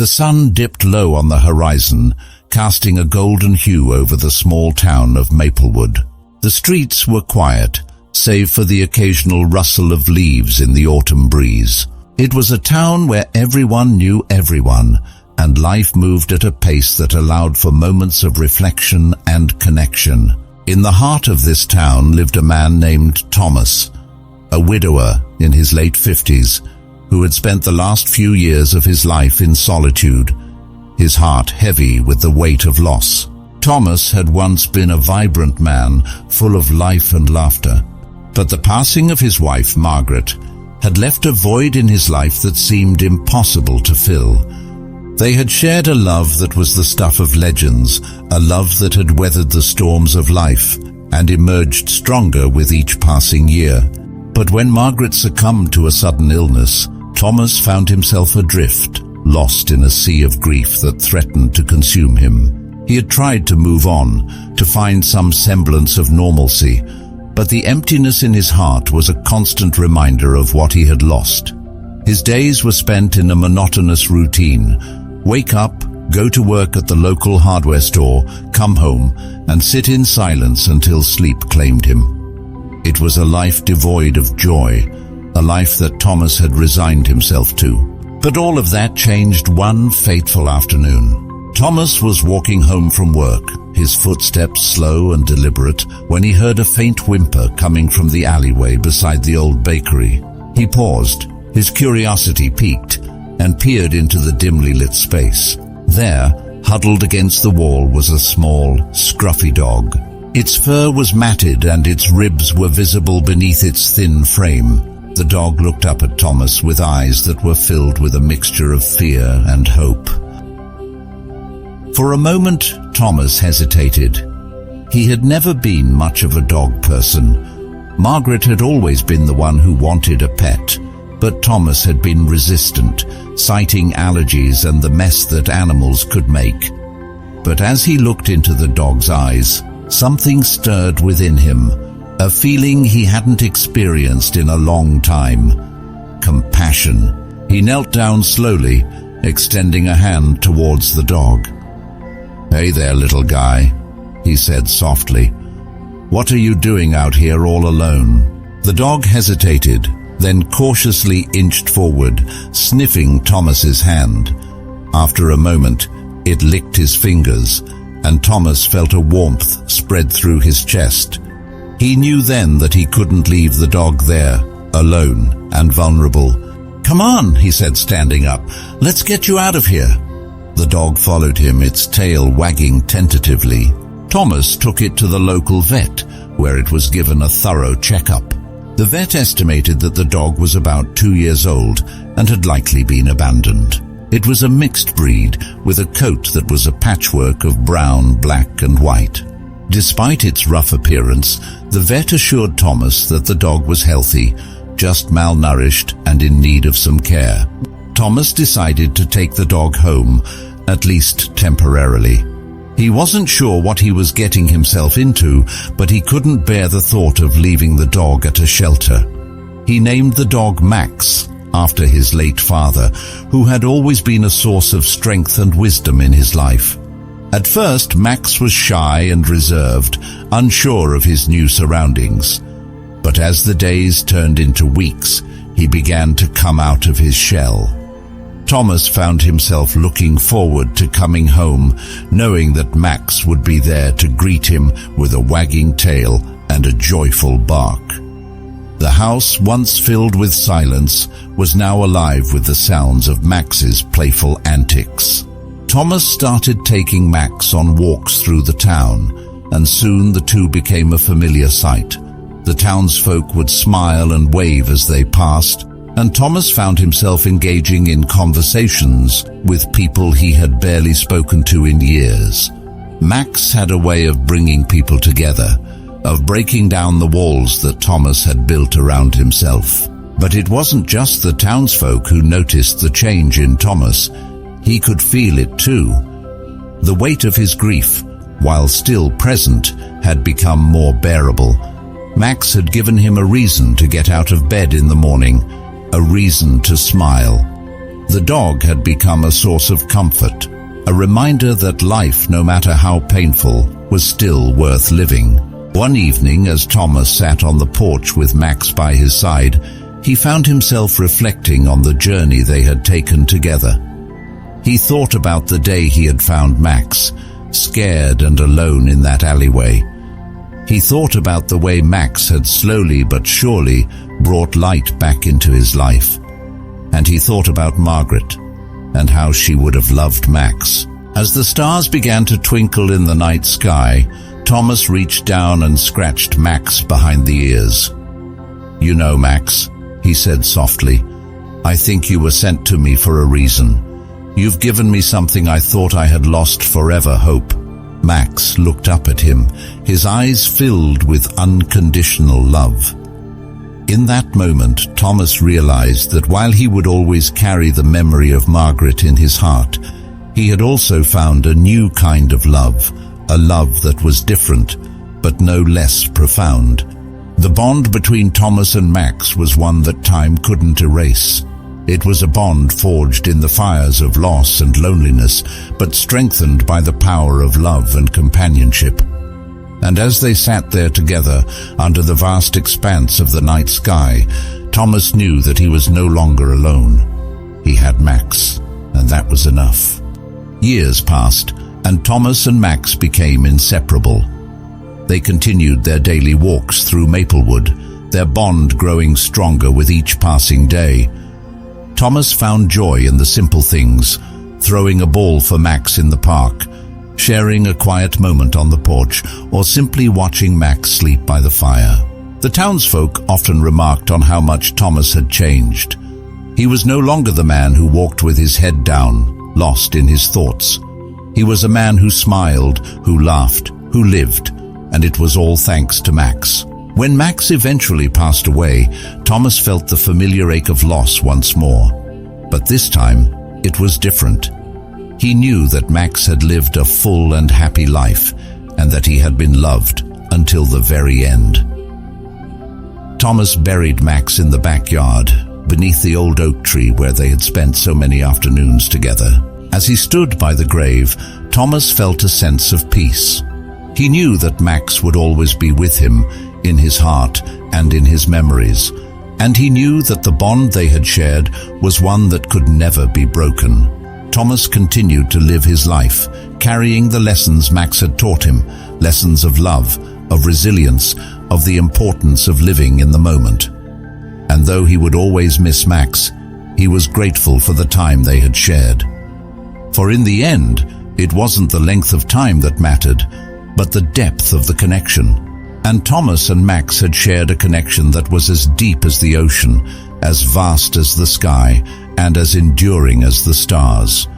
The sun dipped low on the horizon, casting a golden hue over the small town of Maplewood. The streets were quiet, save for the occasional rustle of leaves in the autumn breeze. It was a town where everyone knew everyone, and life moved at a pace that allowed for moments of reflection and connection. In the heart of this town lived a man named Thomas, a widower in his late 50s, who had spent the last few years of his life in solitude, his heart heavy with the weight of loss. Thomas had once been a vibrant man, full of life and laughter, but the passing of his wife, Margaret, had left a void in his life that seemed impossible to fill. They had shared a love that was the stuff of legends, a love that had weathered the storms of life and emerged stronger with each passing year. But when Margaret succumbed to a sudden illness, Thomas found himself adrift, lost in a sea of grief that threatened to consume him. He had tried to move on, to find some semblance of normalcy, but the emptiness in his heart was a constant reminder of what he had lost. His days were spent in a monotonous routine: wake up, go to work at the local hardware store, come home, and sit in silence until sleep claimed him. It was a life devoid of joy, a life that Thomas had resigned himself to. But all of that changed one fateful afternoon. Thomas was walking home from work, his footsteps slow and deliberate, when he heard a faint whimper coming from the alleyway beside the old bakery. He paused, his curiosity piqued, and peered into the dimly lit space. There, huddled against the wall, was a small, scruffy dog. Its fur was matted and its ribs were visible beneath its thin frame. The dog looked up at Thomas with eyes that were filled with a mixture of fear and hope. For a moment, Thomas hesitated. He had never been much of a dog person. Margaret had always been the one who wanted a pet, but Thomas had been resistant, citing allergies and the mess that animals could make. But as he looked into the dog's eyes, something stirred within him, a feeling he hadn't experienced in a long time: compassion. He knelt down slowly, extending a hand towards the dog. "Hey there, little guy," he said softly. "What are you doing out here all alone?" The dog hesitated, then cautiously inched forward, sniffing Thomas's hand. After a moment, it licked his fingers, and Thomas felt a warmth spread through his chest. He knew then that he couldn't leave the dog there, alone and vulnerable. "Come on," he said, standing up. "Let's get you out of here." The dog followed him, its tail wagging tentatively. Thomas took it to the local vet, where it was given a thorough checkup. The vet estimated that the dog was about 2 years old and had likely been abandoned. It was a mixed breed, with a coat that was a patchwork of brown, black, and white. Despite its rough appearance, the vet assured Thomas that the dog was healthy, just malnourished and in need of some care. Thomas decided to take the dog home, at least temporarily. He wasn't sure what he was getting himself into, but he couldn't bear the thought of leaving the dog at a shelter. He named the dog Max, after his late father, who had always been a source of strength and wisdom in his life. At first, Max was shy and reserved, unsure of his new surroundings. But as the days turned into weeks, he began to come out of his shell. Thomas found himself looking forward to coming home, knowing that Max would be there to greet him with a wagging tail and a joyful bark. The house, once filled with silence, was now alive with the sounds of Max's playful antics. Thomas started taking Max on walks through the town, and soon the two became a familiar sight. The townsfolk would smile and wave as they passed, and Thomas found himself engaging in conversations with people he had barely spoken to in years. Max had a way of bringing people together, of breaking down the walls that Thomas had built around himself. But it wasn't just the townsfolk who noticed the change in Thomas. He could feel it too. The weight of his grief, while still present, had become more bearable. Max had given him a reason to get out of bed in the morning, a reason to smile. The dog had become a source of comfort, a reminder that life, no matter how painful, was still worth living. One evening, as Thomas sat on the porch with Max by his side, he found himself reflecting on the journey they had taken together. He thought about the day he had found Max, scared and alone in that alleyway. He thought about the way Max had slowly but surely brought light back into his life. And he thought about Margaret, and how she would have loved Max. As the stars began to twinkle in the night sky, Thomas reached down and scratched Max behind the ears. "You know, Max," he said softly, "I think you were sent to me for a reason. You've given me something I thought I had lost forever, hope." Max looked up at him, his eyes filled with unconditional love. In that moment, Thomas realized that while he would always carry the memory of Margaret in his heart, he had also found a new kind of love, a love that was different, but no less profound. The bond between Thomas and Max was one that time couldn't erase. It was a bond forged in the fires of loss and loneliness, but strengthened by the power of love and companionship. And as they sat there together under the vast expanse of the night sky, Thomas knew that he was no longer alone. He had Max, and that was enough. Years passed, and Thomas and Max became inseparable. They continued their daily walks through Maplewood, their bond growing stronger with each passing day. Thomas found joy in the simple things, throwing a ball for Max in the park, sharing a quiet moment on the porch, or simply watching Max sleep by the fire. The townsfolk often remarked on how much Thomas had changed. He was no longer the man who walked with his head down, lost in his thoughts. He was a man who smiled, who laughed, who lived, and it was all thanks to Max. When Max eventually passed away, Thomas felt the familiar ache of loss once more. But this time, it was different. He knew that Max had lived a full and happy life, and that he had been loved until the very end. Thomas buried Max in the backyard, beneath the old oak tree where they had spent so many afternoons together. As he stood by the grave, Thomas felt a sense of peace. He knew that Max would always be with him, in his heart and in his memories, and he knew that the bond they had shared was one that could never be broken. Thomas continued to live his life, carrying the lessons Max had taught him, lessons of love, of resilience, of the importance of living in the moment. And though he would always miss Max, he was grateful for the time they had shared. For in the end, it wasn't the length of time that mattered, but the depth of the connection. And Thomas and Max had shared a connection that was as deep as the ocean, as vast as the sky, and as enduring as the stars.